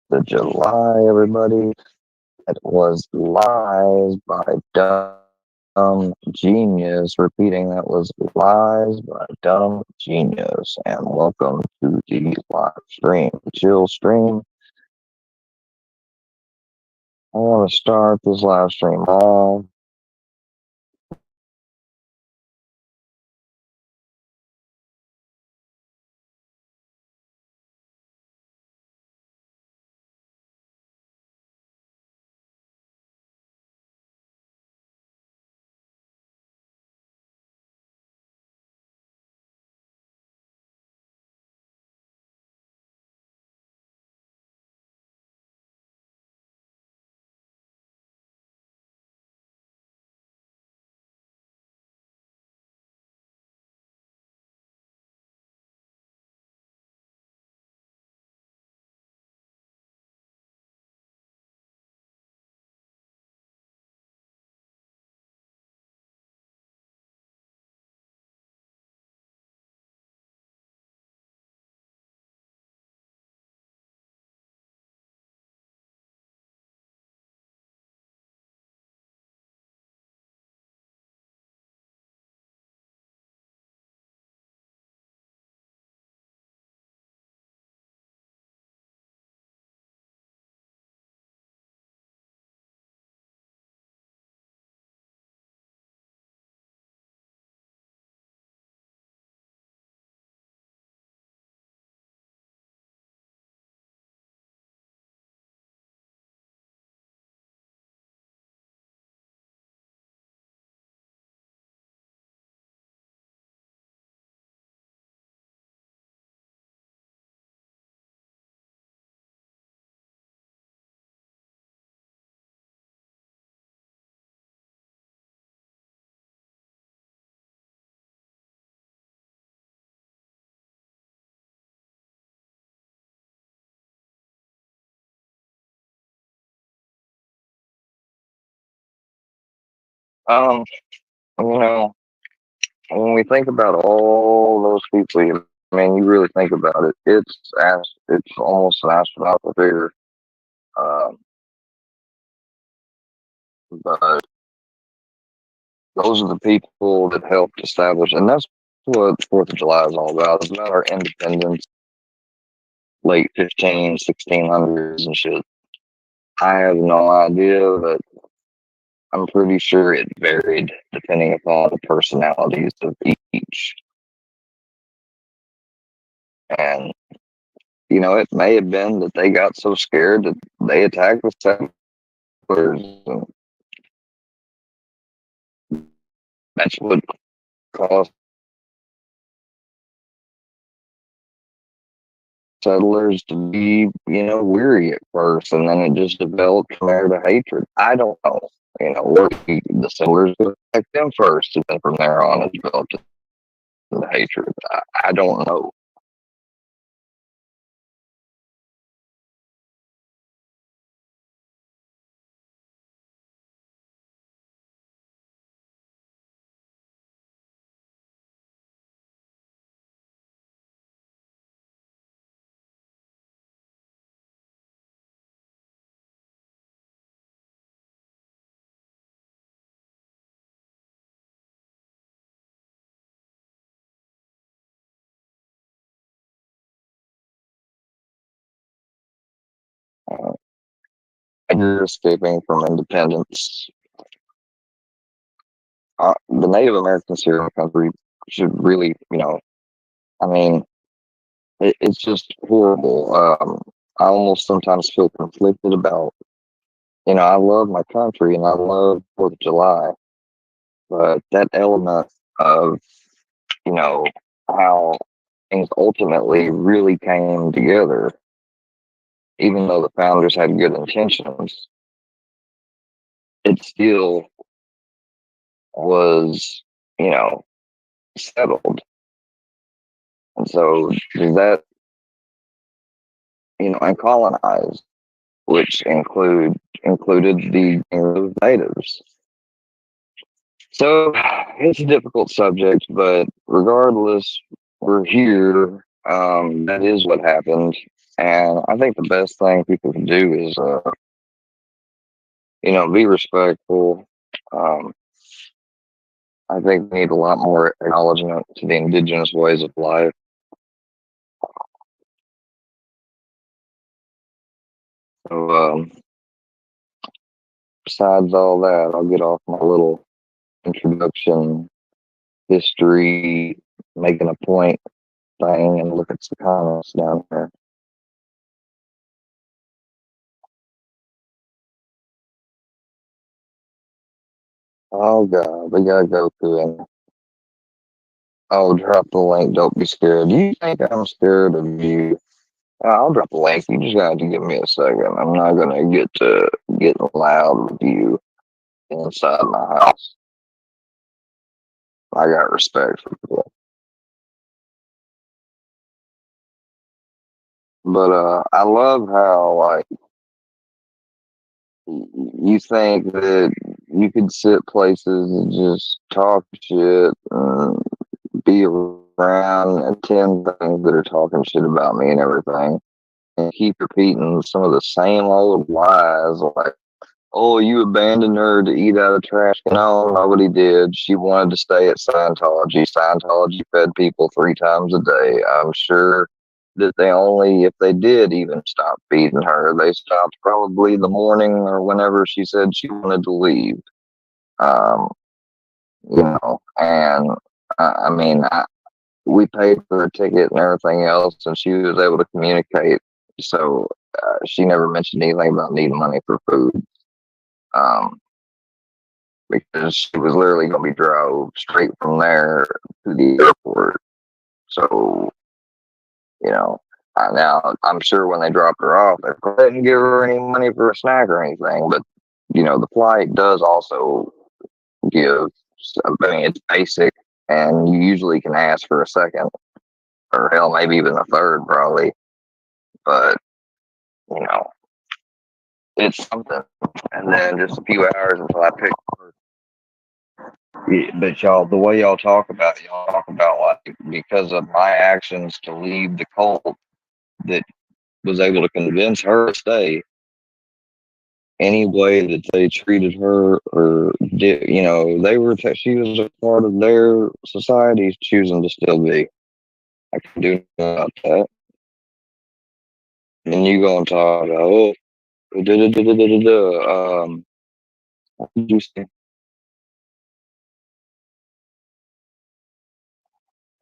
The July, everybody. It was Lies by Dumb Genius. Repeating, that was Lies by Dumb Genius. And welcome to the live stream, chill stream. I want to start this live stream off. Um, you know, when we think about all those people, you really think about it. It's almost an astronomical figure. Um, but those are the people that helped establish, and that's what Fourth of July is all about. It's about our independence, late 1600s and shit. I have no idea, but I'm pretty sure it varied depending upon the personalities of each. And, it may have been that they got so scared that they attacked the settlers, and that's what caused settlers to be, weary at first, and then it just developed from there to hatred. I don't know. What the settlers would attack them first, and then from there on it developed into hatred. I don't know. Uh, you're escaping from independence. The Native Americans here in the country should really, I mean, it's just horrible. I almost sometimes feel conflicted about, I love my country and I love Fourth of July, but that element of, you know, how things ultimately really came together, even though the founders had good intentions, it still was, you know, settled. And so that, and colonized, which included the natives. So it's a difficult subject, but regardless, we're here. That is what happened. And I think the best thing people can do is, be respectful. Um, I think we need a lot more acknowledgement to the indigenous ways of life. So, besides all that, I'll get off my little introduction, history, making a point thing, and look at some comments down here. Oh God, we gotta go through and oh, drop the link. Don't be scared. You think I'm scared of you? I'll drop the link. You just got to give me a second. I'm not gonna get to getting loud with you inside my house. I got respect for people, but I love how like you think that you could sit places and just talk shit and be around and attend things that are talking shit about me and everything, and keep repeating some of the same old lies like, oh, you abandoned her to eat out of trash. No, nobody did. She wanted to stay at Scientology. Scientology fed people 3 times a day. I'm sure that they only, if they did even stop feeding her, they stopped probably the morning or whenever she said she wanted to leave. Um, and I mean, we paid for her ticket and everything else, and she was able to communicate. So she never mentioned anything about needing money for food. Um, because she was literally going to be drove straight from there to the airport. So, you know, now I'm sure when they dropped her off, they didn't give her any money for a snack or anything. But, the flight does also give, I mean, it's basic, and you usually can ask for a second, or hell, maybe even a third, probably. But, you know, it's something. And then just a few hours until I pick her. Yeah, but y'all, the way y'all talk about like because of my actions to leave the cult that was able to convince her to stay. Any way that they treated her or did, she was a part of their society, choosing to still be. I can do nothing about that. And you go and talk about, oh, da da da da da da. What did you say?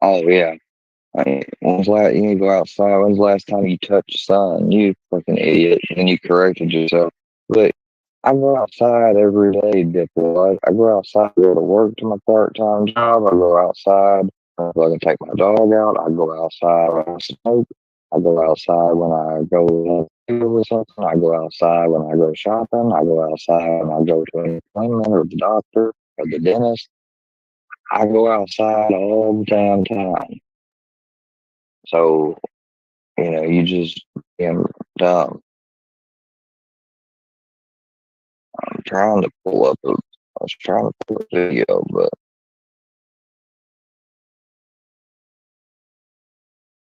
Oh yeah. I mean, you need to go outside? When's the last time you touched the sun? You fucking idiot. And you corrected yourself. Look, I go outside every day, diploid. I go outside, go to work to my part-time job. I go outside. I can take my dog out. I go outside when I smoke. I go outside when I go with something. I go outside when I go shopping. I go outside when I go to an appointment or the doctor or the dentist. I go outside all the damn time. So you just being dumb. I'm trying to pull up I was trying to pull a video, but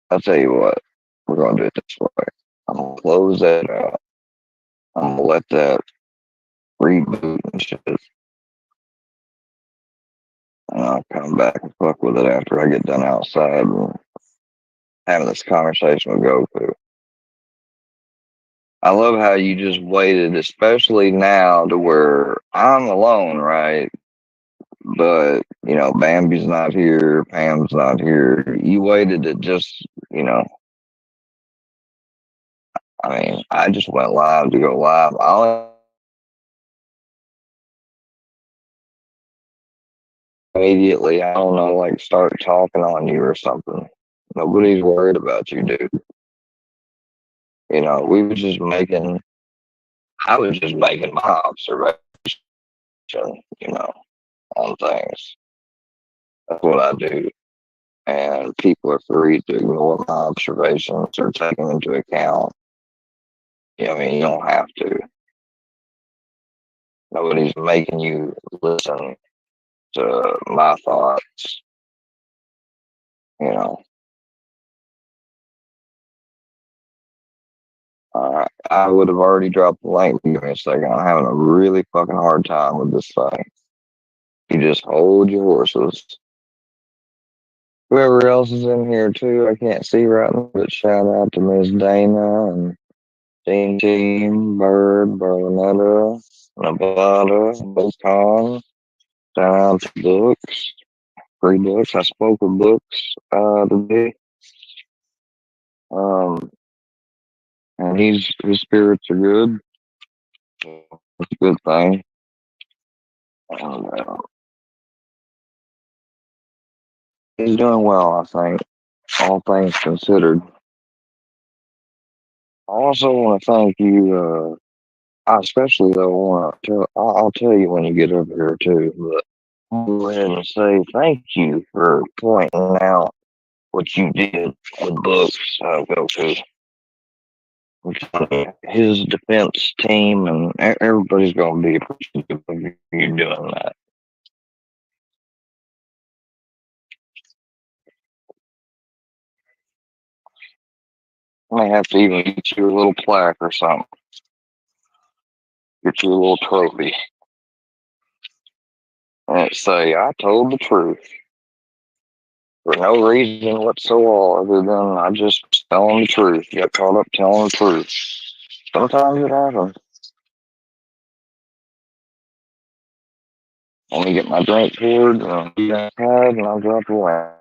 I'll tell you what, we're gonna do it this way. I'm gonna close that out. I'm gonna let that reboot and shit, and I'll come back and fuck with it after I get done outside and having this conversation with Goku. I love how you just waited, especially now to where I'm alone, right? But Bambi's not here, Pam's not here. You waited to just, I mean, I just went live to go live. I immediately, I don't know, like start talking on you or something. Nobody's worried about you, dude. We were just making, I was just making my observation, you know, on things. That's what I do. And people are free to ignore my observations or take them into account. I mean, you don't have to. Nobody's making you listen to my thoughts, you know. I would have already dropped the link. Give me a second. I'm having a really fucking hard time with this thing. You just hold your horses. Whoever else is in here too, I can't see right now, but shout out to Miss Dana and Team Team, Bird, Barnetta, Nevada, Bocon. Shout out to Books, Free Books. I spoke with Books today. Um, and his spirits are good. So it's a good thing. And, he's doing well, I think, all things considered. I also want to thank you. I especially though want to tell. I'll tell you when you get over here too. But I'll go ahead and say thank you for pointing out what you did with Books. Goku, his defense team, and everybody's going to be appreciative of you doing that. I may have to even get you a little plaque or something. Get you a little trophy. And it say, I told the truth. For no reason whatsoever other than I just telling the truth. Got caught up telling the truth. Sometimes it happens. Let me get my drink poured and be outside and I'll drop away.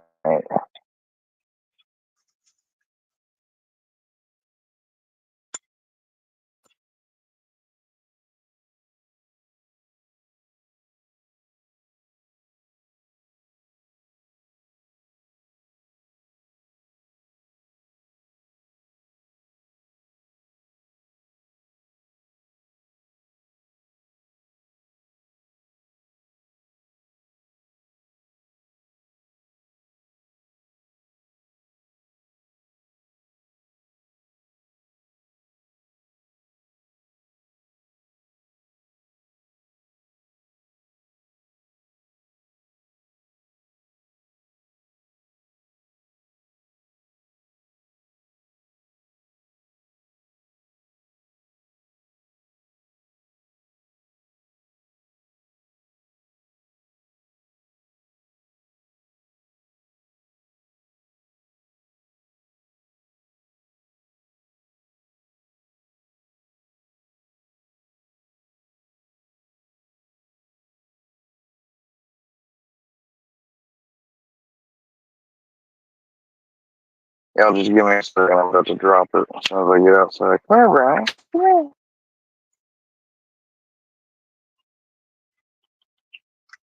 Y'all just give me a second. I'm about to drop it as soon as I get outside. Come here, Brian. Come here.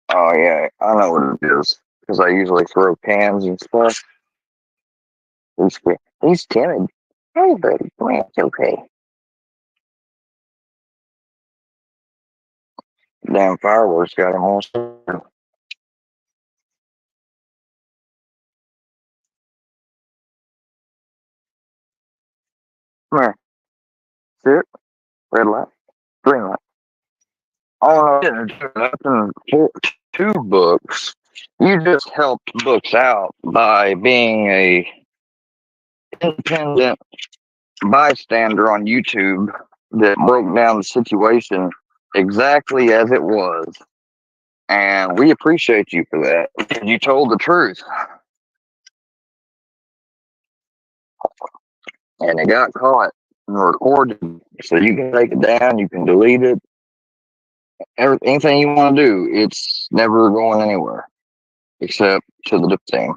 Oh, yeah. I know what it is. Because I usually throw cans and stuff. He's timid. Hey, buddy. Come here. It's okay. Damn fireworks got him all scared. Come here. Sit. Red light. Green light. Oh, no, nothing for 2 books. You just helped Books out by being a independent bystander on YouTube that broke down the situation exactly as it was. And we appreciate you for that. Because you told the truth. And it got caught and recorded. So you can take it down, you can delete it. Anything you want to do, it's never going anywhere. Except to the thing.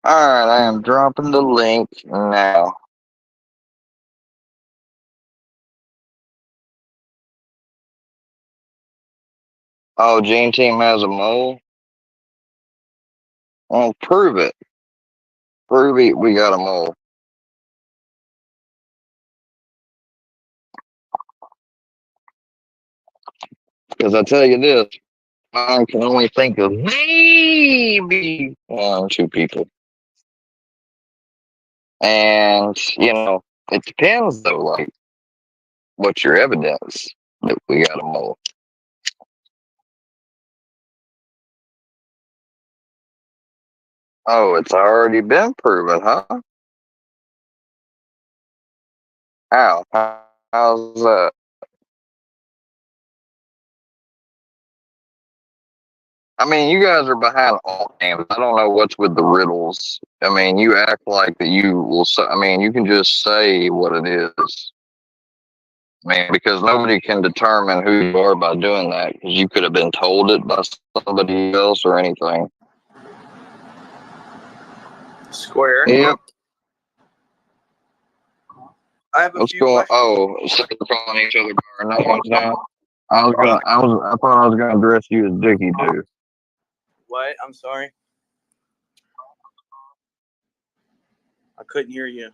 Alright, I am dropping the link now. Oh, Gene Team has a mole. Oh, prove it. Prove it. We got a mole. Because I tell you this, I can only think of maybe one, two people. And, it depends though, like, what's your evidence that we got a mole? Oh, it's already been proven, huh? How? How's that? I mean, you guys are behind all games. I don't know what's with the riddles. I mean, you act like that you will say, I mean, you can just say what it is. I mean, because nobody can determine who you are by doing that, because you could have been told it by somebody else or anything. Square. Yep. I have a What's few going? questions. Oh, so we're calling each other gar names now. I thought I was gonna address you as Dickie dude. What? I'm sorry. I couldn't hear you.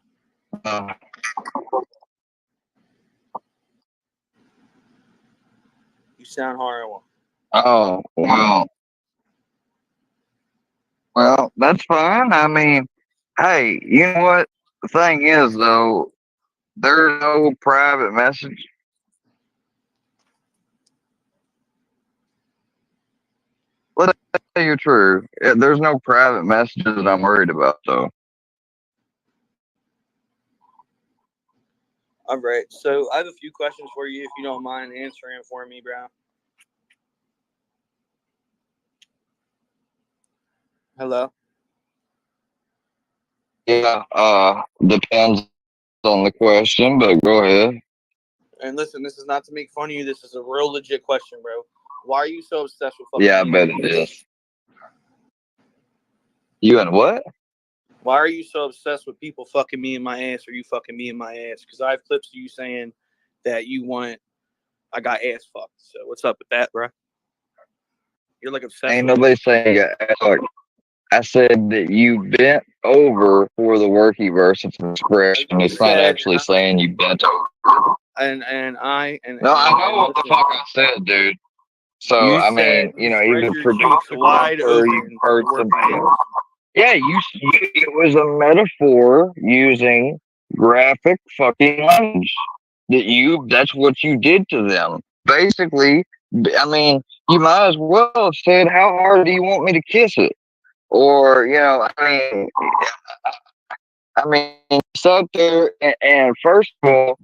Uh, You sound horrible. oh well, that's fine. I mean, hey, you know what? The thing is, though, there's no private message. Let's say you're true. There's no private messages that I'm worried about, though. All right. So I have a few questions for you, if you don't mind answering for me, bro. Hello. Yeah, depends on the question, but go ahead. And listen, this is not to make fun of you. This is a real legit question, bro. Why are you so obsessed with fucking Yeah, I me in my bet it ass? is. You and what? Why are you so obsessed with people fucking me in my ass, or you fucking me in my ass? Because I have clips of you saying that you want I got ass fucked. So what's up with that, bro? You're like obsessed Ain't with it. nobody saying you got ass. I said that you bent over for the worky verse. It's an expression. You It's not said, actually saying you bent over. and I and No, I and, know and what the listen, fuck I said, dude. So you I said mean, you spread either your produce cheeks the quote wide or you open for heard the working somebody man. else. Yeah, it was a metaphor using graphic fucking language. That's what you did to them. Basically, I mean, you might as well have said, "How hard do you want me to kiss it?" Or, sat there and first of all,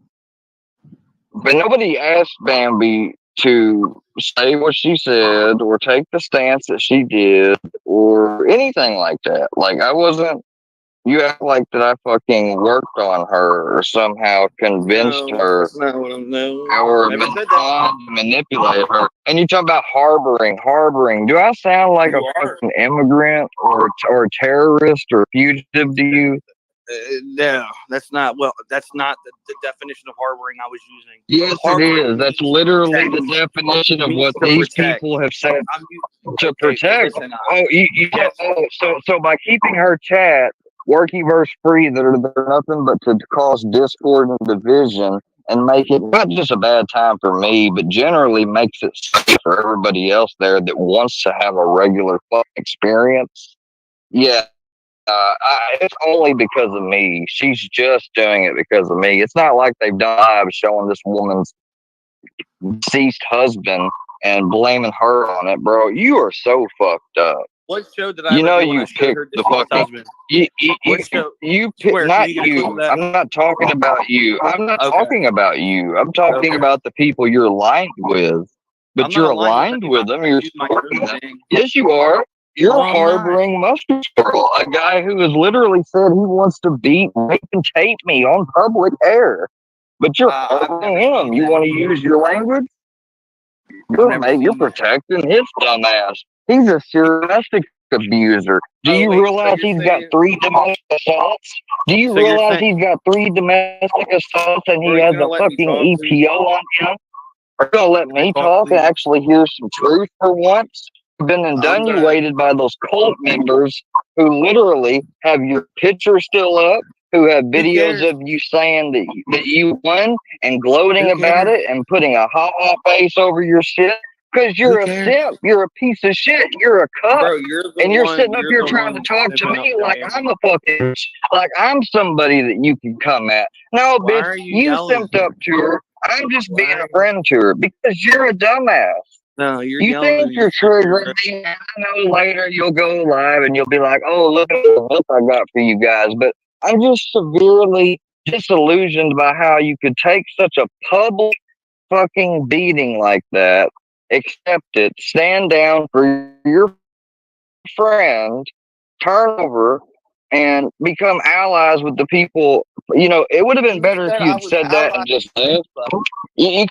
but nobody asked Bambi to say what she said or take the stance that she did or anything like that. Like, I wasn't, you act like that I fucking worked on her or somehow convinced No, her that's not what I'm. No, or never said that. manipulate her. And you talk about harboring. Do I sound like a You are. fucking immigrant or terrorist or fugitive to you? No, that's not. Well, that's not the definition of harboring I was using. Yes, it Harboring is. That's means to literally protect. the definition of Means what to these protect. people have said to Okay, well, protect. listen. Oh, Yes. so by keeping her chat workyverse free, they're nothing but to cause discord and division and make it not just a bad time for me, but generally makes it safe for everybody else there that wants to have a regular fun experience. Yeah, it's only because of me. She's just doing it because of me. It's not like they've done live showing this woman's deceased husband and blaming her on it, bro. You are so fucked up. What show did I ever do when I You showed picked her the deceased fucking husband? you What show? you pick Square, can not you get a clip of you. that? I'm not talking about you. I'm not Okay. talking about you. I'm talking Okay. about the people you're aligned with. I'm But not you're aligned with aligned anybody. with them. I You're do my supporting own them. thing. Yes, you are. You're No, I'm not. harboring mustard girl, a guy who has literally said he wants to beat, rape, and tape me on public air. But you're I've harboring never him. seen You that. want to use your language? I've never You're seen that. protecting his dumb ass. He's a domestic abuser. Do Oh you wait, so realize you're he's got saying? 3 domestic assaults? Do you So you're realize saying? he's got 3 domestic assaults and he Are you has gonna a let me fucking talk, please? EPO on him? Are you gonna let me talk, talk and please? actually hear some truth for once? You've been I'm gonna. inundated by those cult members who literally have your picture still up, who have Who videos cares? of you saying that you won and gloating Who about cares? it and putting a hot face over your shit. Because Who you're a cares, simp, you're a piece of shit, you're a cuck, bro? You're the and you're one. sitting up You're here the trying to one talk to simping up me to like Bambi. I'm a fucking, like I'm somebody that you can come at. No, Why bitch, are you you yelling? simped up to her. I'm just Why being are a you? friend to her because you're a dumbass. No, you're You yelling think at you're me. triggering me, and I know later you'll go live and you'll be like, oh, look at the look I got for you guys. But I'm just severely disillusioned by how you could take such a public fucking beating like that, accept it, stand down for your friend, turn over, and become allies with the people. You know, it would have been Who better if said you I had was said that allied? and just left. You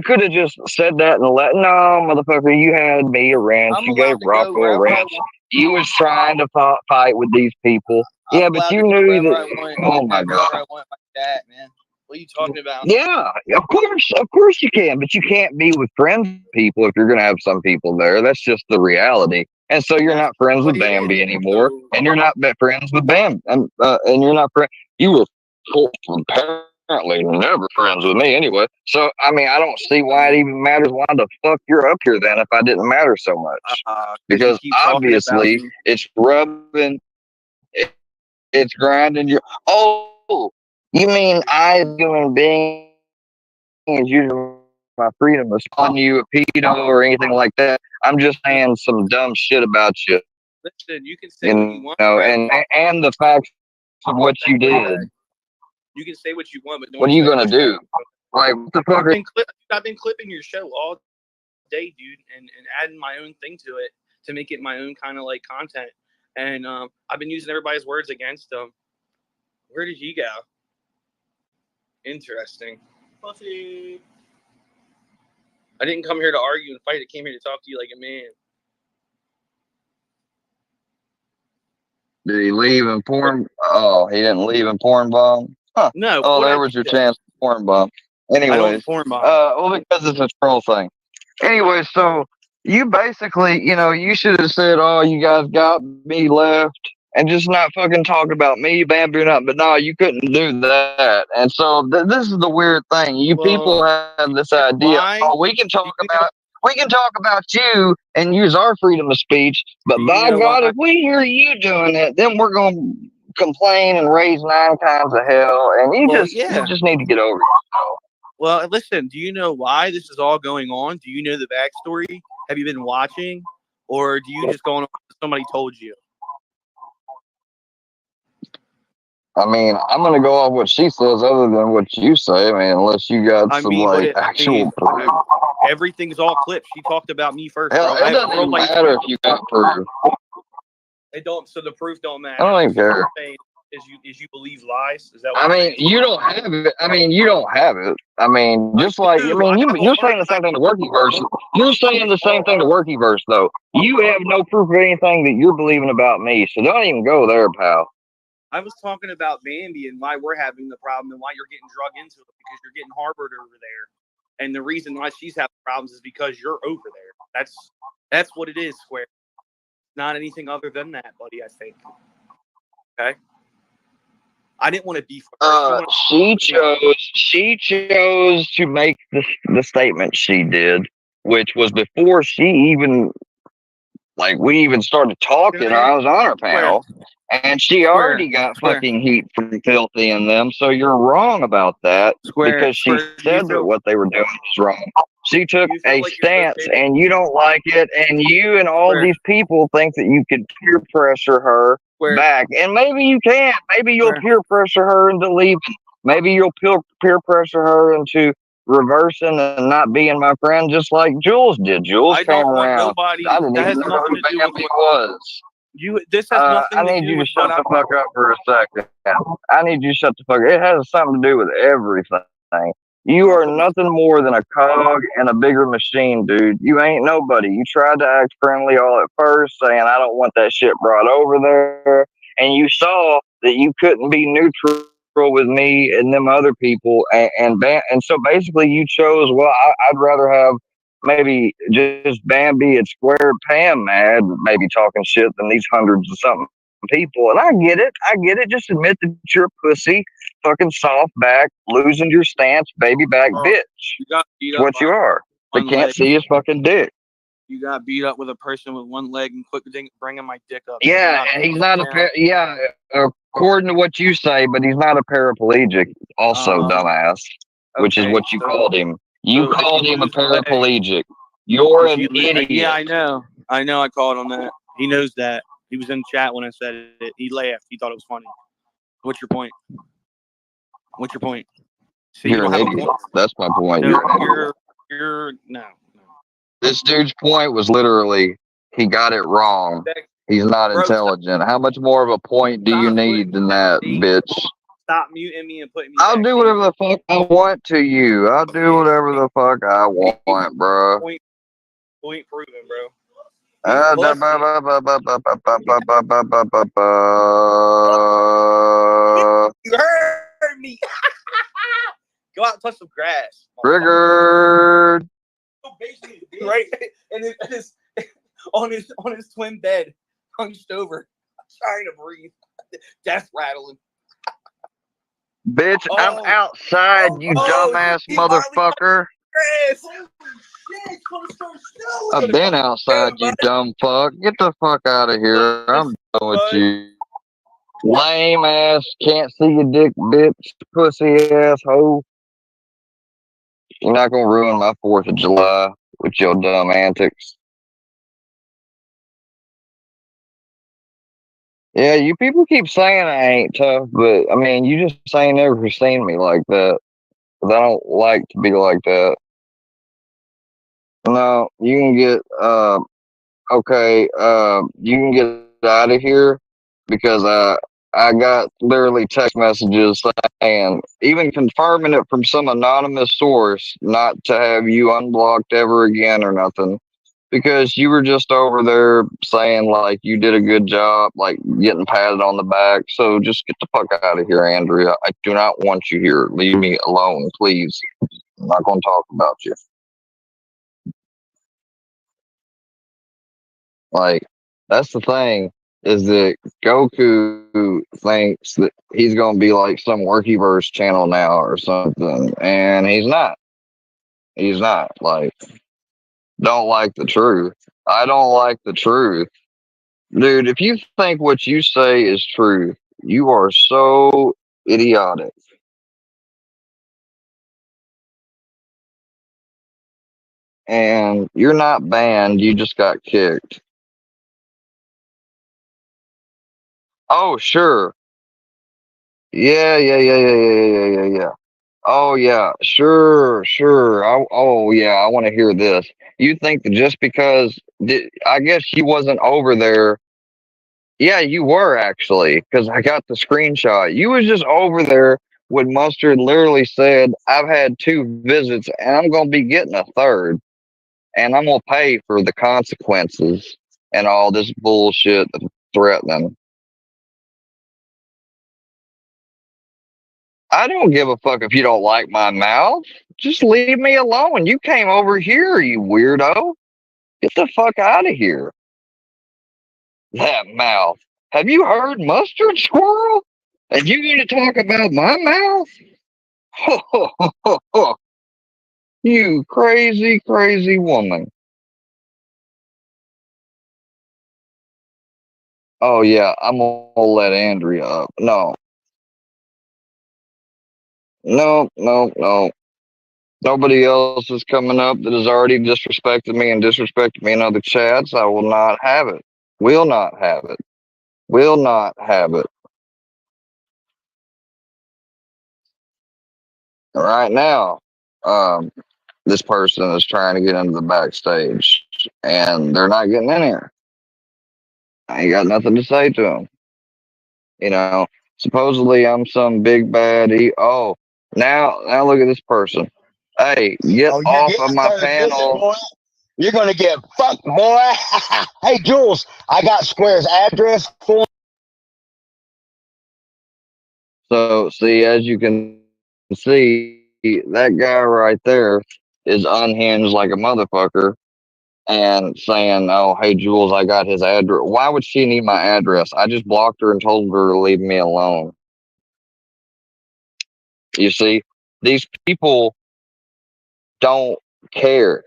could have just said that and let no motherfucker. You had me a wrench. I'm You gave allowed to go Rocco a wherever I wrench. want. You was trying to fight with these people. I'm Yeah, but allowed you to go knew wherever that. I want Oh and my whoever god. I want like that, man. What are you talking about? Yeah, of course you can, but you can't be with friends with people if you're gonna have some people there. That's just the reality. And so you're That's not friends the with way it is. Bambi anymore, So and you're not friends with Bam, and you're not friends. You were apparently never friends with me anyway. So I mean, I don't see why it even matters. Why the fuck you're up here then if I didn't matter so much? because you Because keep talking about obviously me. it's rubbing, it's grinding your. Oh, you mean I, as a human being, is using my freedom of calling you a pedo or anything like that. I'm just No, saying some dumb shit about you, listen, you can say what you you want, know, Brad. and the facts of what you did. You can say what you want, but don't What are you expect gonna pushback. do? Like what the fuck? I've been clipping your show all day, dude, and adding my own thing to it to make it my own kind of like content. And I've been using everybody's words against them. Where did he go? Interesting. Pussy. I didn't come here to argue and fight. I came here to talk to you like a man. Did he leave and porn? Oh, he didn't leave and porn bomb. Huh. No, Oh, what there I was your did. chance to porn bomb. I don't Anyways, form bomb. well, because it's a troll thing. Anyway, so you basically, you know, you should have said, "Oh, you guys got me left," and just not fucking talk about me, Bamboo, or nothing. But no, you couldn't do that. And so this is the weird thing. You people Well, have this idea. Oh, why? we can talk about you and use our freedom of speech. But Do you by know God, why? if we hear you doing it, then we're gonna complain and raise 9 times of hell. And Well, you yeah. just need to get over yourself. Well, listen. Do you know why this is all going on? Do you know the backstory? Have you been watching, or do you just go on? Somebody told you. I mean, I'm gonna go off what she says, other than what you say. I mean, unless you got I some mean, like actual proof. everything's all clips. She talked about me first, Hell, bro. it I have doesn't real even life. matter if you got proof. It don't. So the proof don't I matter. don't even So what care. you're saying is you believe lies? Is that what I you're mean, saying? you don't have it. I mean, you don't have it. I mean, I just like do. I have a you're hard saying the drive. same thing to Workyverse. You're saying the same thing to Workyverse, though. You have no proof of anything that you're believing about me, so don't even go there, pal. I was talking about Bambi and why we're having the problem and why you're getting drug into it because you're getting harbored over there. And the reason why she's having problems is because you're over there. That's what it is, Square. Not anything other than that, buddy, I think. Okay? I didn't want to beef with her. She chose to make the statement she did, which was before she even like we even started talking or I was on her Square, panel, and she Square, already got Square, fucking heat from Filthy in them. So you're wrong about that because she Square. said that what they were doing was wrong. She took Do you feel a like you're stance, okay? and you don't like it, and you and all Square, these people think that you could peer pressure her Square, back, and maybe you can. Maybe you'll Square. peer pressure her into leaving. Maybe you'll peer pressure her into reversing and not being my friend, just like Jules did. Jules I came don't want around. nobody. I didn't That even has know nothing who to do with Bambi what was. you. This has I nothing to need do you to with what shut I'm. the fuck up for a second. I need you to shut the fuck up. It has something to do with everything. You Oh, are come on. nothing more than a cog in a bigger machine, dude. You ain't nobody. You tried to act friendly all at first, saying, I don't want that shit brought over there. And you saw that you couldn't be neutral with me and them other people, and so basically you chose. Well, I'd rather have maybe just Bambi at Square Pam mad, maybe talking shit than these hundreds of something people. And I get it. I get it. Just admit that you're a pussy, fucking soft back, losing your stance, baby back Bro, bitch. you got beat It's up what by you are. They one can't leg. see his fucking dick. You got beat up with a person with one leg and quit bringing my dick up. You Yeah, knocked and me he's not down. yeah, according to what you say, but he's not a paraplegic. Also, Um, dumbass, which is okay, what you called him. You so if called you him a lose a leg, paraplegic. You're if an you yeah, idiot. I know. I know I called on that. He knows that. He was in chat when I said it. He laughed. He thought it was funny. What's your point? What's your point? See, you You're don't an have a idiot. point. That's my point. No, You're an idiot. you're no. This dude's point was literally he got it wrong. He's not Bro, intelligent. How much more of a point do you stop need putting than that, bitch? stop muting me and putting me I'll do backstage. whatever the fuck I want to you. I'll do whatever the fuck I want, bro. Point proven, bro. He's a pussy. You heard me. Go out and touch some grass. Triggered. Right, and his on his twin bed, hunched over, trying to breathe, death rattling. Bitch, I'm outside, you dumbass motherfucker. I've been outside, you dumb fuck. Get the fuck out of here. I'm done with you. Lame ass, can't see your dick, bitch, pussy ass hoe. You're not gonna ruin my 4th of July with your dumb antics. Yeah, you people keep saying I ain't tough, but I mean, you just ain't never seen me like that. 'Cause I don't like to be like that. No, you can get okay, you can get out of here because I got literally text messages saying, even confirming it from some anonymous source, not to have you unblocked ever again or nothing, because you were just over there saying like you did a good job, like getting patted on the back. So just get the fuck out of here, Andrea. I do not want you here. Leave me alone, please. I'm not going to talk about you. Like, that's the thing, is that Goku thinks that he's gonna be like some Workyverse channel now or something, and he's not. He's not. Like, don't like the truth. I don't like the truth. Dude, if you think what you say is truth, you are so idiotic. And you're not banned, you just got kicked. Oh, sure. Yeah. Oh yeah, sure. Oh yeah, I want to hear this. You think that just because I guess you wasn't over there? Yeah, you were actually, because I got the screenshot. You was just over there when Mustard literally said, "I've had 2 visits, and I'm gonna be getting a third, and I'm gonna pay for the consequences and all this bullshit and threatening." I don't give a fuck if you don't like my mouth. Just leave me alone. You came over here, you weirdo. Get the fuck out of here. That mouth. Have you heard Mustard Squirrel? And you going to talk about my mouth? You crazy, crazy woman. Oh, yeah, I'm going to let Andrea up. No. No. Nobody else is coming up that has already disrespected me and disrespected me in other chats. I will not have it. Will not have it. Will not have it. Right now, um, this person is trying to get into the backstage and they're not getting in here. I ain't got nothing to say to them. You know, supposedly I'm some big baddie. Oh, now look at this person. Hey, get off of my panel. Boy. You're gonna get fucked, boy. Hey, Jules, I got Square's address for So, see, as you can see, that guy right there is unhinged like a motherfucker and saying, "Oh, hey, Jules, I got his address." Why would she need my address? I just blocked her and told her to leave me alone. You see, these people don't care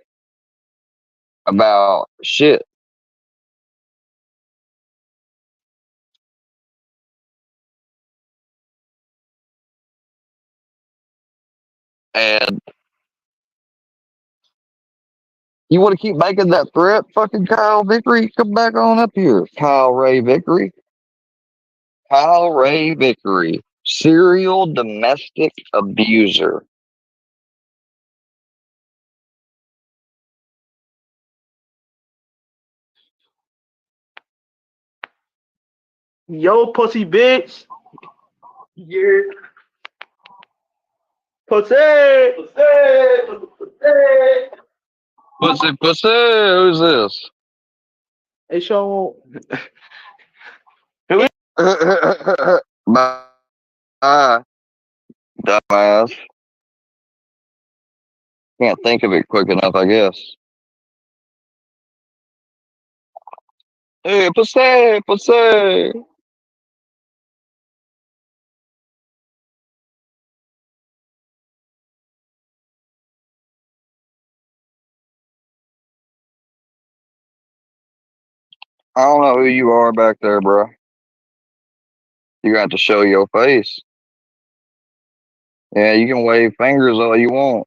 about shit. And you want to keep making that threat, fucking Kyle Vickery? Come back on up here, Kyle Ray Vickery. Kyle Ray Vickery, serial domestic abuser. Yo, pussy bitch. Yeah. Pussy. Pussy. Pussy. Pussy, who's this? Hey, show. Bye, dumbass. Can't think of it quick enough, I guess. Hey, pussy, pussy. I don't know who you are back there, bro. You got to show your face. Yeah, you can wave fingers all you want.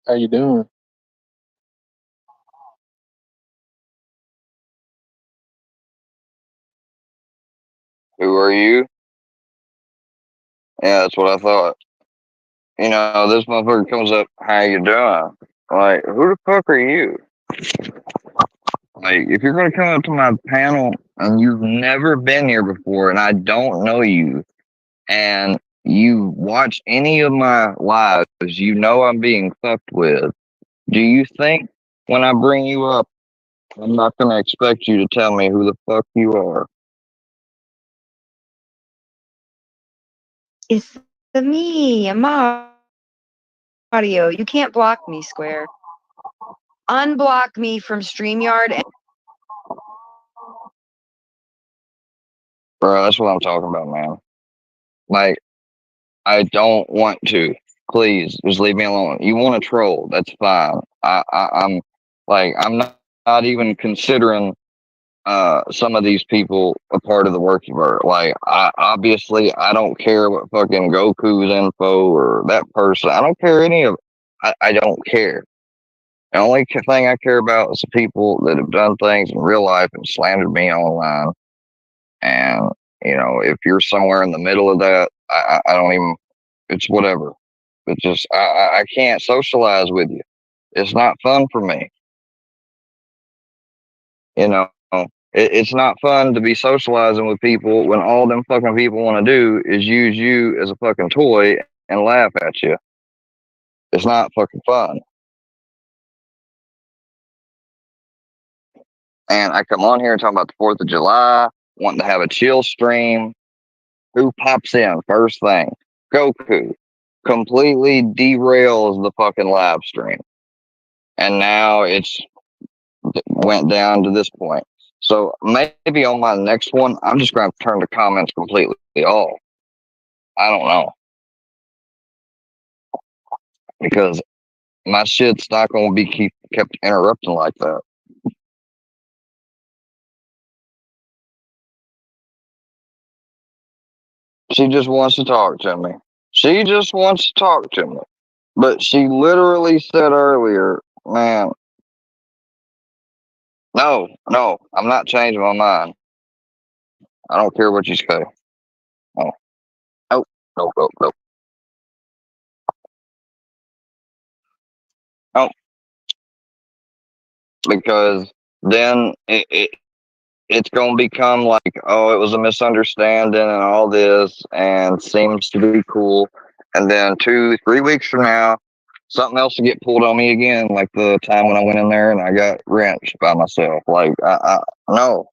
How you doing? Who are you? Yeah, that's what I thought. This motherfucker comes up, how you doing? Like, who the fuck are you? Like, if you're gonna come up to my panel and you've never been here before and I don't know you and you watch any of my lives, you know I'm being fucked with. Do you think when I bring you up, I'm not gonna expect you to tell me who the fuck you are? It's me, I'm Audio. You can't block me, Square. Unblock me from StreamYard. Bro, that's what I'm talking about, man. Like, I don't want to. Please, just leave me alone. You want to troll? That's fine. I'm like, I'm not even considering some of these people a part of the working world. Like, obviously I don't care what fucking Goku's info or that person. I don't care any of. I don't care. The only thing I care about is the people that have done things in real life and slandered me online. And if you're somewhere in the middle of that, I don't even. It's whatever. It's just I can't socialize with you. It's not fun for me. You know, it's not fun to be socializing with people when all them fucking people want to do is use you as a fucking toy and laugh at you. It's not fucking fun. And I come on here and talk about the 4th of July, wanting to have a chill stream. Who pops in first thing? Goku completely derails the fucking live stream. And now it's went down to this point. So maybe on my next one, I'm just going to turn the comments completely off. I don't know, because my shit's not going to be kept interrupting like that. She just wants to talk to me. She just wants to talk to me. But she literally said earlier, man, no, I'm not changing my mind. I don't care what you say. Oh, no, no, no, no, no. Because then it's going to become like, oh, it was a misunderstanding and all this and seems to be cool. and then 2, 3 weeks from now, something else will get pulled on me again, like the time when I went in there and I got wrenched by myself. Like, no.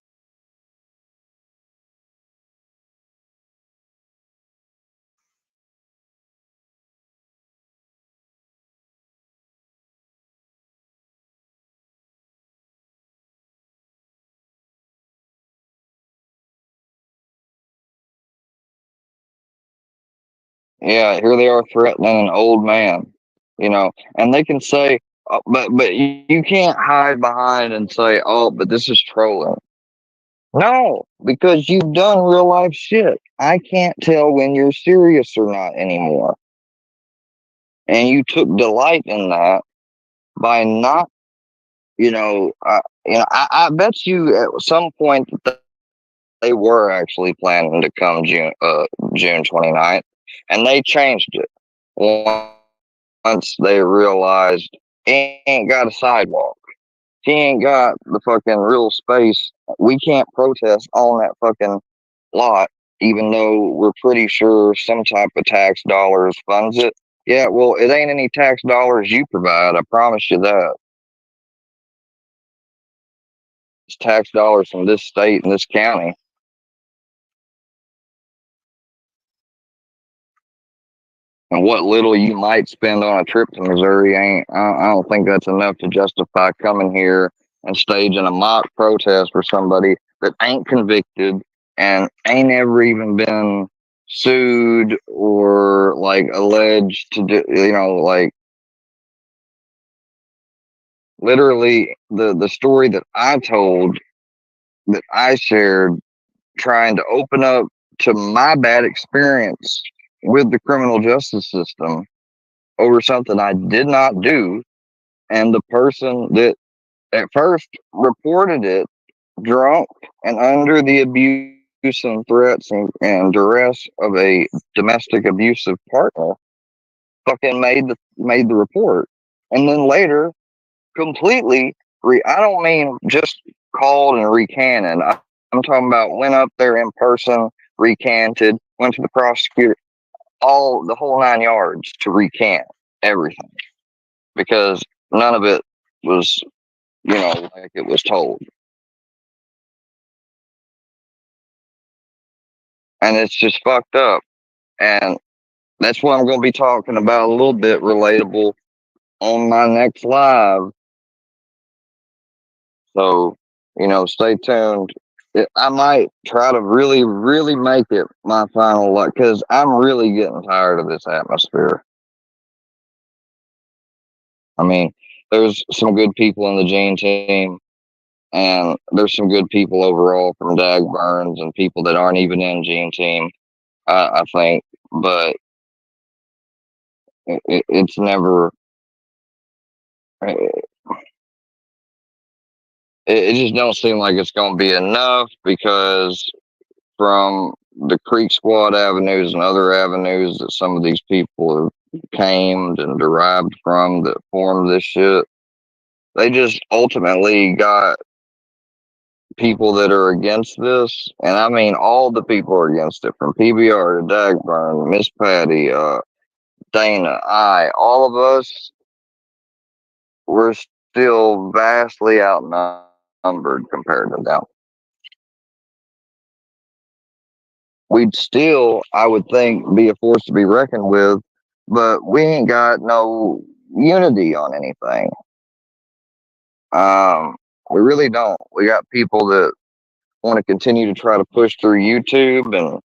Yeah, here they are threatening an old man, and they can say, but you can't hide behind and say, oh, but this is trolling. No, because you've done real life shit. I can't tell when you're serious or not anymore. And you took delight in that by not, I bet you at some point that they were actually planning to come June 29th, and they changed it once they realized he ain't got a sidewalk. He ain't got the fucking real space. We can't protest on that fucking lot, even though we're pretty sure some type of tax dollars funds it. Yeah, well, it ain't any tax dollars you provide. I promise you that. It's tax dollars from this state and this county. And what little you might spend on a trip to Missouri ain't, I don't think that's enough to justify coming here and staging a mock protest for somebody that ain't convicted and ain't ever even been sued or like alleged to do, like literally the story that I told, that I shared, trying to open up to my bad experience with the criminal justice system over something I did not do. And the person that at first reported it drunk and under the abuse and threats and duress of a domestic abusive partner fucking made the report. And then later completely I don't mean just called and recanted. I'm talking about went up there in person, recanted, went to the prosecutor, all the whole 9 yards to recant everything, because none of it was, like it was told. And it's just fucked up. And that's what I'm going to be talking about a little bit relatable on my next live. So, stay tuned. I might try to really, really make it my final luck, because I'm really getting tired of this atmosphere. I mean, there's some good people in the Gene team, and there's some good people overall from Dag Burns and people that aren't even in Gene team, I think. But it's never. It just don't seem like it's going to be enough, because from the Creek Squad avenues and other avenues that some of these people have came and derived from that formed this shit, they just ultimately got people that are against this. And I mean, all the people are against it, from PBR to Dagburn, Miss Patty, Dana, all of us, we're still vastly outnumbered compared to them. We'd still, I would think, be a force to be reckoned with, but we ain't got no unity on anything. We really don't. We got people that want to continue to try to push through YouTube and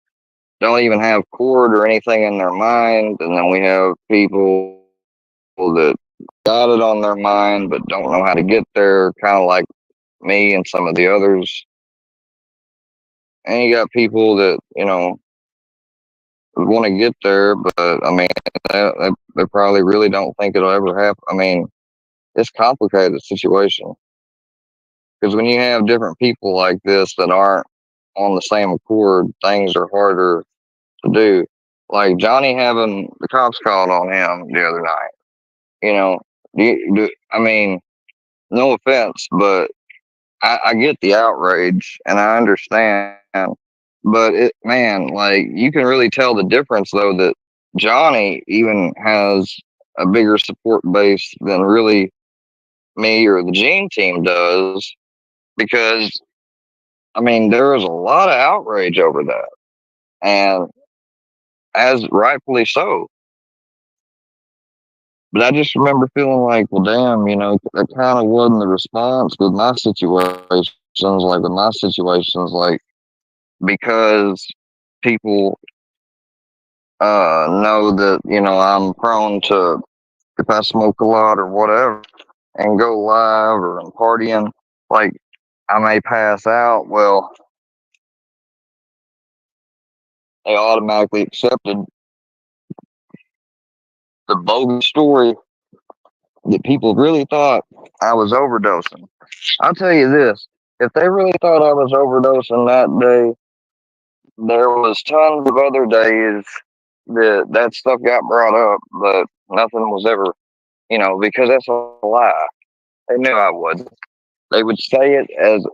don't even have chord or anything in their mind. And then we have people that got it on their mind but don't know how to get there, kind of like me and some of the others. And you got people that, want to get there, but I mean, they probably really don't think it'll ever happen. I mean, it's a complicated situation, because when you have different people like this that aren't on the same accord, things are harder to do. Like Johnny having the cops called on him the other night. I mean, no offense, but I get the outrage and I understand. But man, like, you can really tell the difference though, that Johnny even has a bigger support base than really me or the Gene team does, because I mean there was a lot of outrage over that, and as rightfully so. But I just remember feeling like, well, damn, that kind of wasn't the response with my situations. Like with my situations, like because people know that I'm prone to, if I smoke a lot or whatever and go live or I'm partying, like I may pass out. Well, they automatically accepted the bogus story that people really thought I was overdosing. I'll tell you this: if they really thought I was overdosing that day, there was tons of other days that stuff got brought up, but nothing was ever, because that's a lie. They knew I wasn't. They would say it as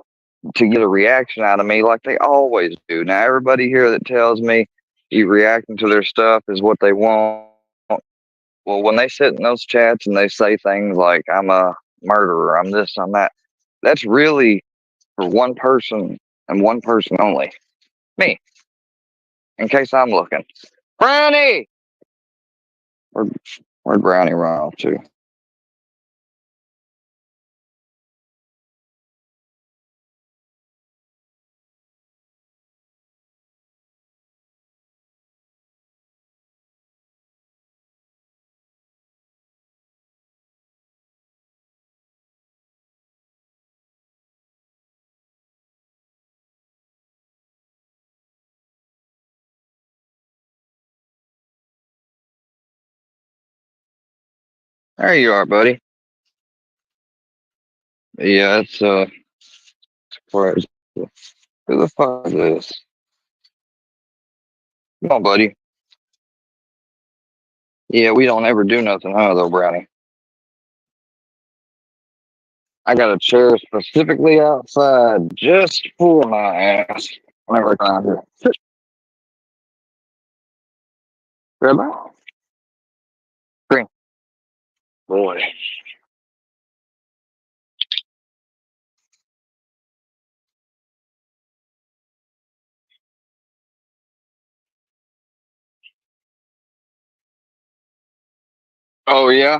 to get a reaction out of me, like they always do. Now, everybody here that tells me you reacting to their stuff is what they want. Well, when they sit in those chats and they say things like "I'm a murderer," "I'm this," "I'm that," that's really for one person and one person only, me. In case I'm looking, Brownie. Where'd Brownie run off to? There you are, buddy. Yeah, it's where is, who the fuck is this? Come on, buddy. Yeah, we don't ever do nothing, huh, though, Brownie? I got a chair specifically outside just for my ass. Whenever I come out here. Grab that. Green. Boy. Oh, yeah?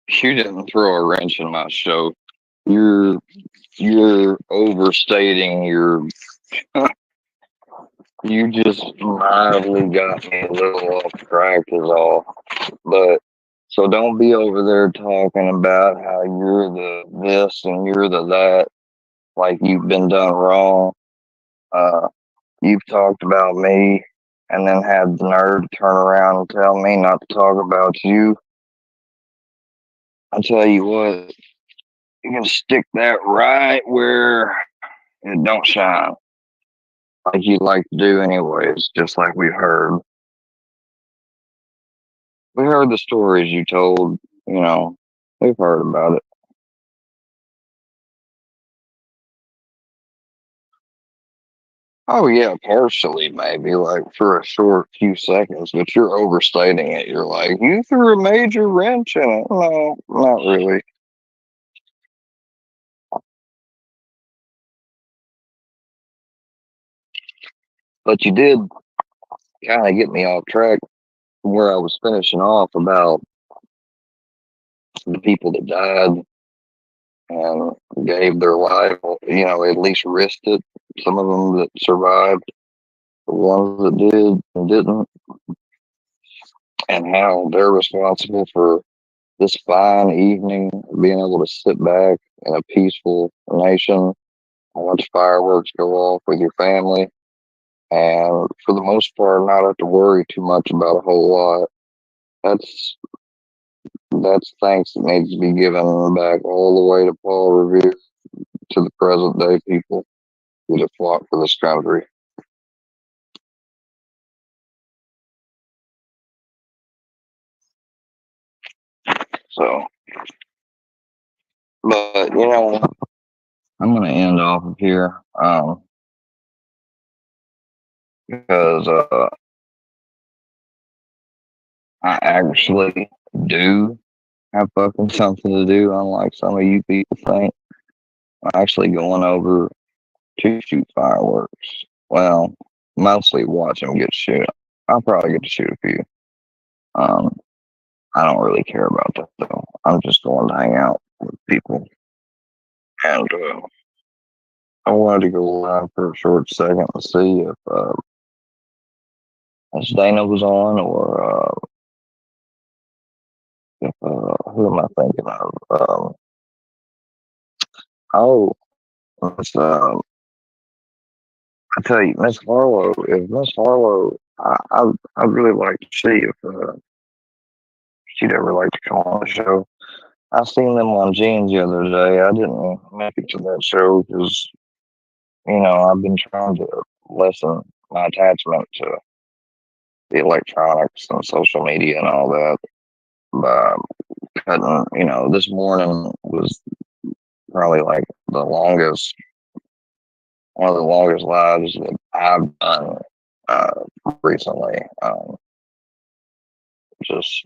You didn't throw a wrench in my show. You're you're overstating your. You just mildly got me a little off track, is all. But so don't be over there talking about how you're the this and you're the that, like you've been done wrong. Uh, you've talked about me and then had the nerve to turn around and tell me not to talk about you. I tell you what, you can stick that right where it don't shine, like you like to do anyways, just like we heard. We heard the stories you told, we've heard about it. Oh yeah, partially maybe, like for a short few seconds, but you're overstating it. You're like, you threw a major wrench in it. No, not really. But you did kind of get me off track from where I was finishing off about the people that died and gave their life, at least risked it. Some of them that survived, the ones that did and didn't, and how they're responsible for this fine evening, being able to sit back in a peaceful nation, watch fireworks go off with your family, and for the most part, not have to worry too much about a whole lot. That's that's thanks that needs to be given back all the way to Paul Revere, to the present day people who have fought for this country. So, but I'm gonna end off of here, because I actually do have fucking something to do, unlike some of you people think. I'm actually going over to shoot fireworks. Well, mostly watch them get shoot. I'll probably get to shoot a few. Um, I don't really care about that though. I'm just going to hang out with people, and I wanted to go live for a short second to see if Dana was on, or if who am I thinking of? Oh, Miss, I tell you, Miss Harlow. If Miss Harlow, I'd really like to see if she'd ever like to come on the show. I seen them on Jeans the other day. I didn't make it to that show because I've been trying to lessen my attachment to the electronics and social media and all that by cutting. This morning was probably like the longest, one of the longest lives that I've done recently. Just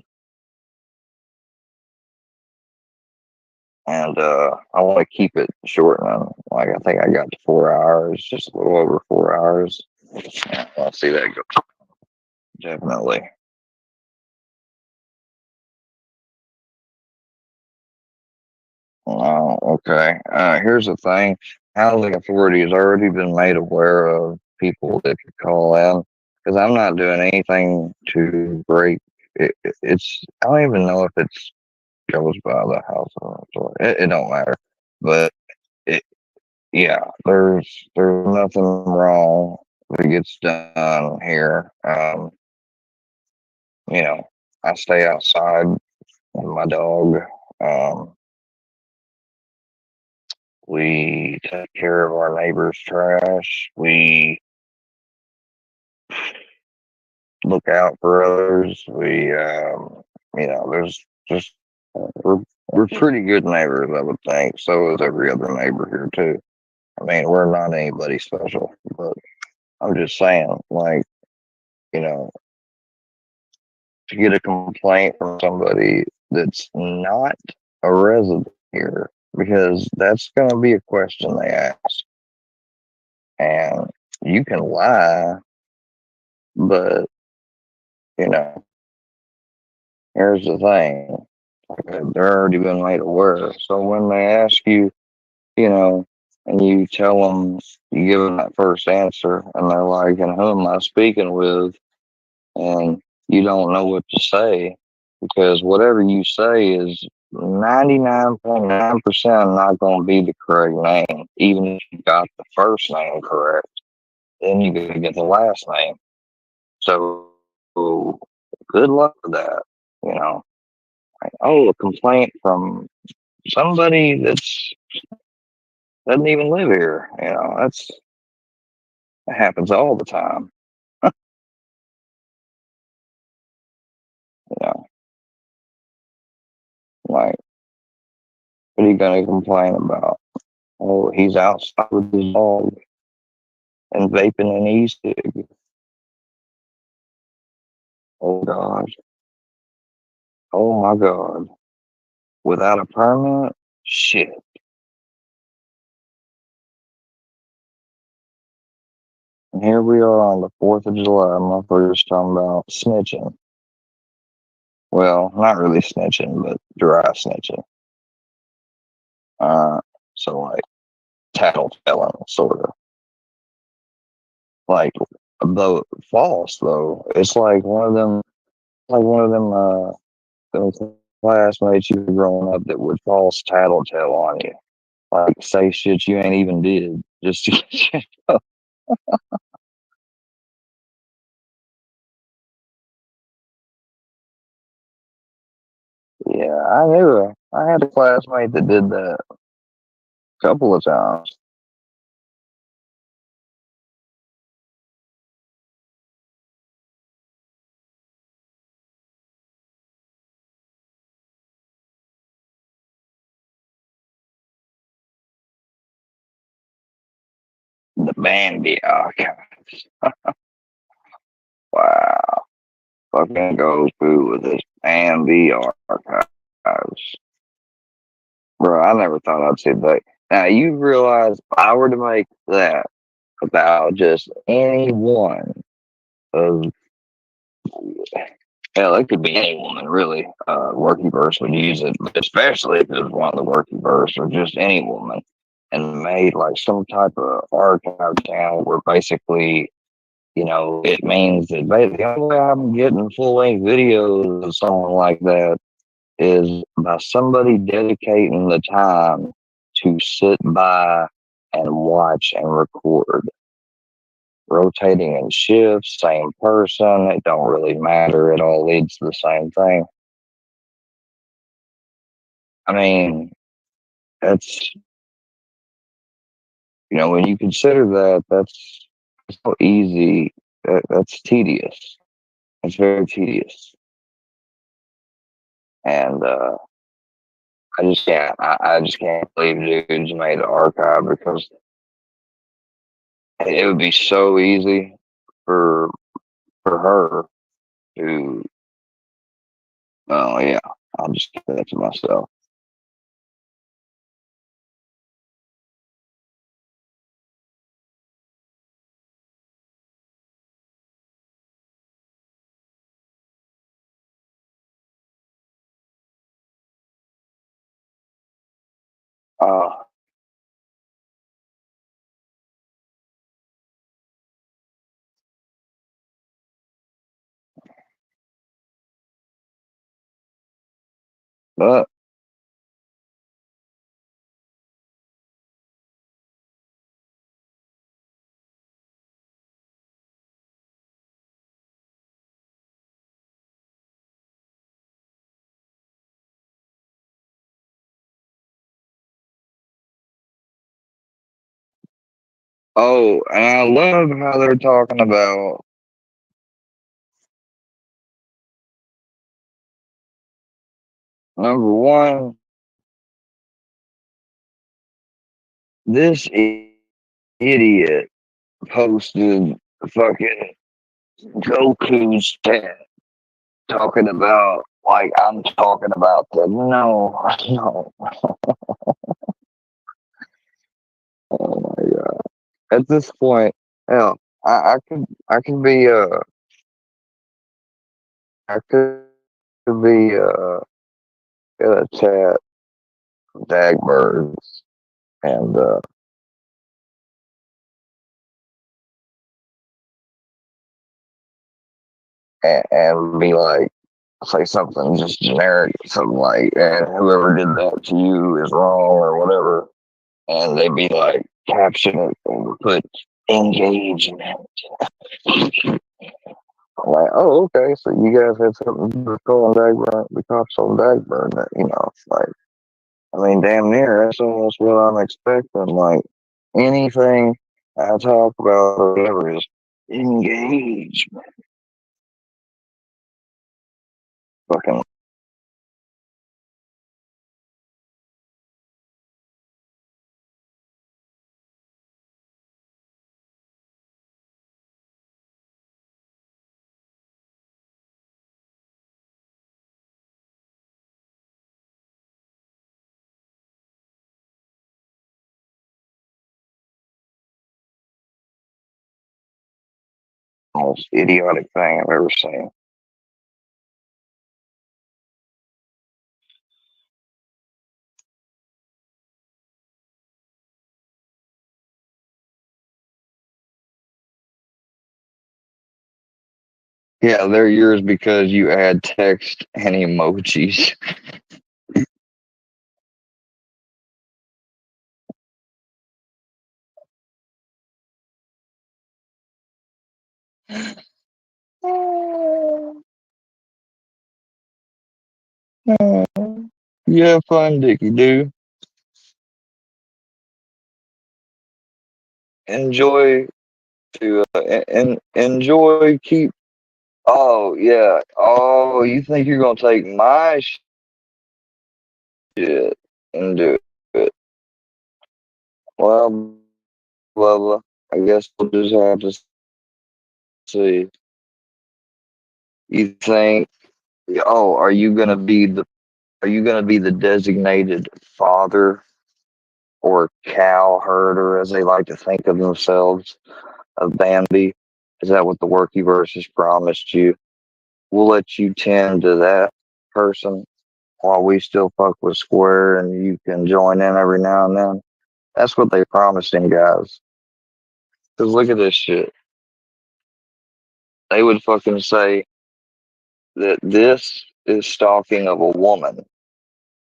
and I want to keep it short now. Like I think I got to 4 hours, just a little over 4 hours. Yeah, I'll see that go. Definitely. Oh, okay. Here's the thing. Housing authority has already been made aware of people that could call in because I'm not doing anything to break it's. I don't even know if it's goes by the housing authority. It don't matter. But it, yeah, there's nothing wrong that gets done here. You know, I stay outside with my dog. Um, we take care of our neighbor's trash. We look out for others. There's just we're pretty good neighbors, I would think. So is every other neighbor here too. I mean, we're not anybody special, but I'm just saying, like, you know, to get a complaint from somebody that's not a resident here, because that's going to be a question they ask. And you can lie, but, you know, here's the thing. They're already been made aware. So when they ask you, and you tell them, you give them that first answer, and they're like, and who am I speaking with? And you don't know what to say because whatever you say is 99.9% not going to be the correct name. Even if you got the first name correct, then you got to get the last name. So good luck with that. You know, like, oh, a complaint from somebody that's doesn't even live here. That happens all the time. You know, like, what are you going to complain about? Oh, he's outside with his dog and vaping an e-cig. Oh God. Oh my God. Without a permit? Shit. And here we are on the 4th of July. Motherfuckers talking about snitching. Well, not really snitching, but dry snitching. Uh, so like tattletelling, sort of. Like, though false though. It's like one of them classmates you were growing up that would false tattletale on you. Like say shit you ain't even did just to get you. Yeah, I had a classmate that did that a couple of times. The Bambi archives. Wow, fucking go through with this and the archives. Bro, I never thought I'd see that. Now, you realize if I were to make that about just any one of, hell, it could be any woman, really. Workyverse would use it, but especially if it was one of the Workyverse or just any woman, and made like some type of archive channel where basically, it means that the only way I'm getting full length videos of someone like that is by somebody dedicating the time to sit by and watch and record. Rotating in shifts, same person, it don't really matter. It all leads to the same thing. I mean, that's, when you consider that, that's so easy. That's tedious. It's very tedious. And I just can't believe dudes made an archive because it would be so easy for her to, oh yeah, I'll just keep that to myself. Uh, but oh, and I love how they're talking about number one, this idiot posted fucking Goku's chat talking about like I'm talking about the no, no. Oh my god. At this point, hell, I could be I could be in a chat with Dagbirds and and be like say something just generic, something like, and whoever did that to you is wrong or whatever, and they'd be like caption it and put engagement. I'm like, oh, okay, so you guys had something to do with calling Dagburn, the cops on Dagburn, like, I mean, damn near, that's almost what I'm expecting. Like, anything I talk about or whatever is engagement. Fucking, most idiotic thing I've ever seen. Yeah, they're yours because you add text and emojis. You have fun, Dickie Doo. Enjoy and enjoy. Keep. Oh yeah. Oh, you think you're gonna take my shit and do it? Well, blah blah. I guess we'll just have to see. You think, oh, are you gonna be the designated father or cow herder, as they like to think of themselves, of Bambi? Is that what the Workyverse has promised you? We'll let you tend to that person while we still fuck with Square, and you can join in every now and then. That's what they promising, guys. Because look at this shit. They would fucking say that this is stalking of a woman.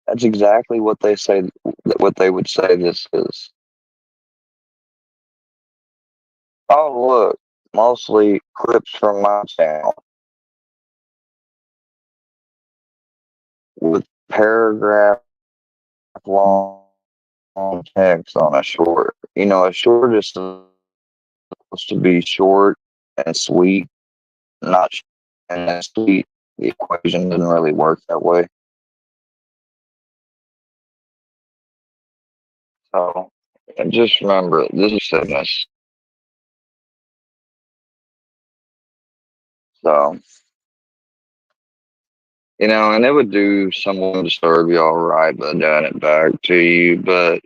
That's exactly what they say. What they would say this is. Oh look, mostly clips from my channel with paragraph long text on a short. You know, a short is supposed to be short and sweet, not and that sweet. The equation doesn't really work that way. So, and just remember, this is fitness. So, you know, and it would do someone disturb you all right by doing it back to you, but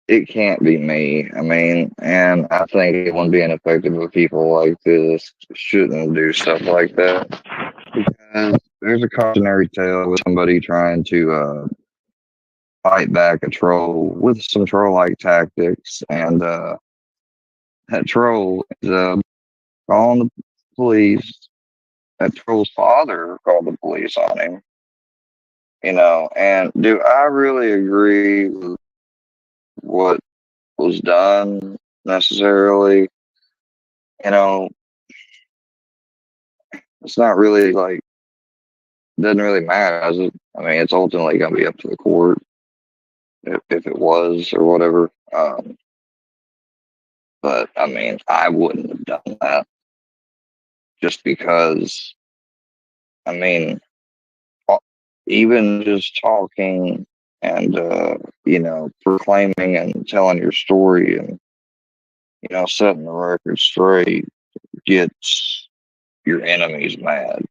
it can't be me. I mean, and I think anyone being affected with people like this shouldn't do stuff like that, because there's a cautionary tale with somebody trying to fight back a troll with some troll-like tactics, and that troll is calling the police. That troll's father called the police on him. You know, and do I really agree with what was done necessarily? You know, it's not really like, doesn't really matter, does it? I mean, it's ultimately gonna be up to the court if it was or whatever. But I mean, I wouldn't have done that just because. I mean, even just talking and you know, proclaiming and telling your story and, you know, setting the record straight gets your enemies mad.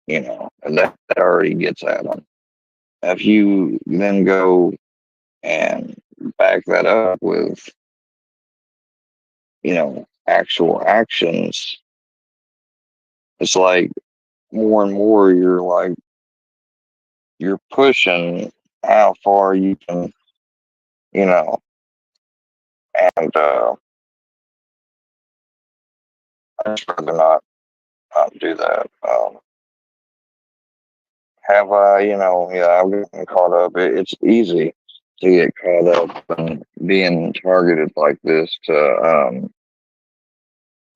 You know, and that already gets at them. If you then go and back that up with, you know, actual actions, it's like more and more you're pushing how far you can, you know, and I'd just rather not do that. Have I, you know, yeah, I've gotten caught up. It's easy to get caught up and being targeted like this to,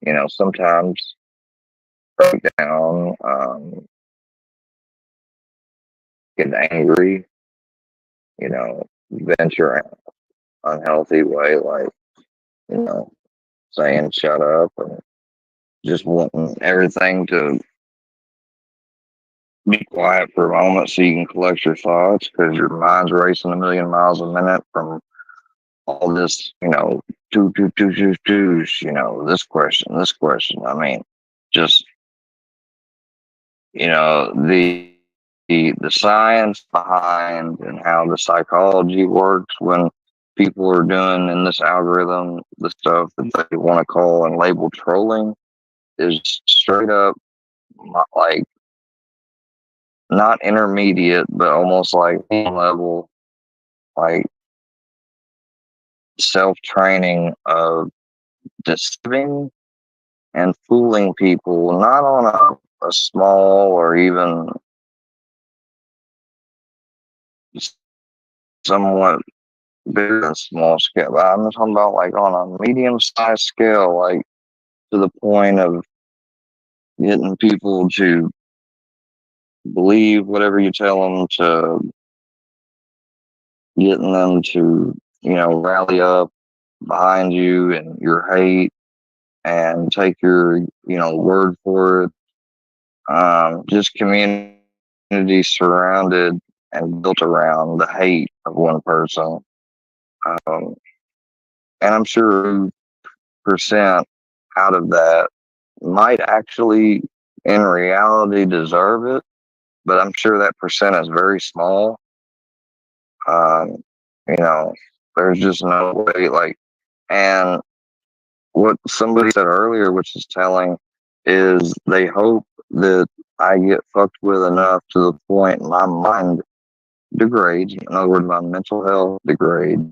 you know, sometimes break down, get angry, you know, venture an unhealthy way, like, you know, saying shut up and just wanting everything to be quiet for a moment so you can collect your thoughts because your mind's racing a million miles a minute from all this, you know, you know, this question, this question. I mean, just, you know, the science behind and how the psychology works when people are doing in this algorithm the stuff that they want to call and label trolling is straight up like not intermediate, but almost like level, like self training of deceiving and fooling people, not on a small or even somewhat bigger than small scale. But I'm talking about like on a medium sized scale, like to the point of getting people to believe whatever you tell them, to getting them to, you know, rally up behind you and your hate and take your, you know, word for it. Just community surrounded and built around the hate of one person. Um, and I'm sure percent out of that might actually in reality deserve it, but I'm sure that percent is very small. Um, you know, there's just no way, like, and what somebody said earlier, which is telling, is they hope that I get fucked with enough to the point my mind degrades. In other words, my mental health degrades,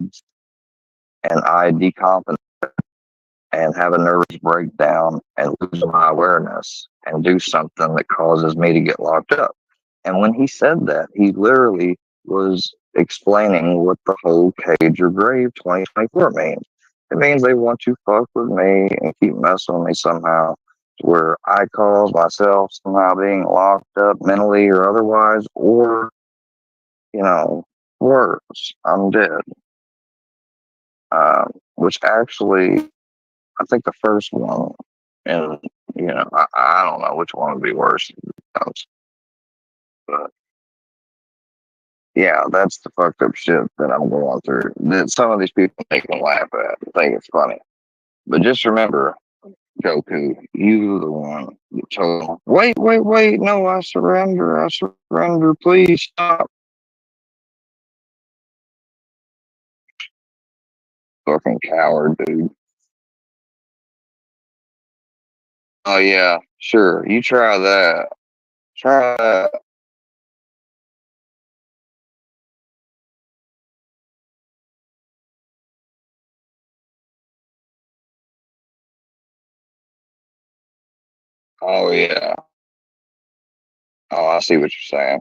and I decompensate and have a nervous breakdown and lose my awareness and do something that causes me to get locked up. And when he said that, he literally was explaining what the whole Cage or Grave 2024 means. It means they want to fuck with me and keep messing with me somehow, where I cause myself somehow being locked up mentally or otherwise, or, worse, I'm dead. Which actually, I think the first one, and I don't know which one would be worse, but yeah, that's the fucked up shit that I'm going through. That some of these people make me laugh at, think it's funny. But just remember, Goku, you the one that told him, wait, no, I surrender, please stop. Fucking coward, dude. Oh yeah, sure, you try that. Try that. Oh yeah. Oh, I see what you're saying.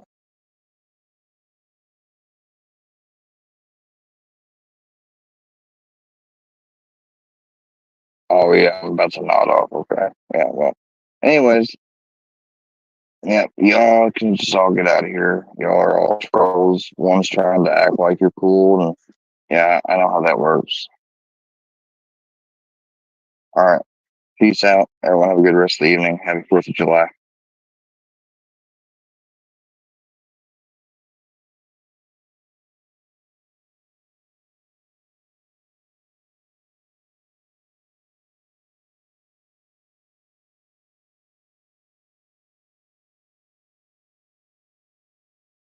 Oh yeah, I'm about to nod off. Okay. Yeah, well. Anyways, yeah, y'all can just all get out of here. Y'all are all trolls. One's trying to act like you're cool, and yeah, I know how that works. All right. Peace out. Everyone have a good rest of the evening. Happy 4th of July.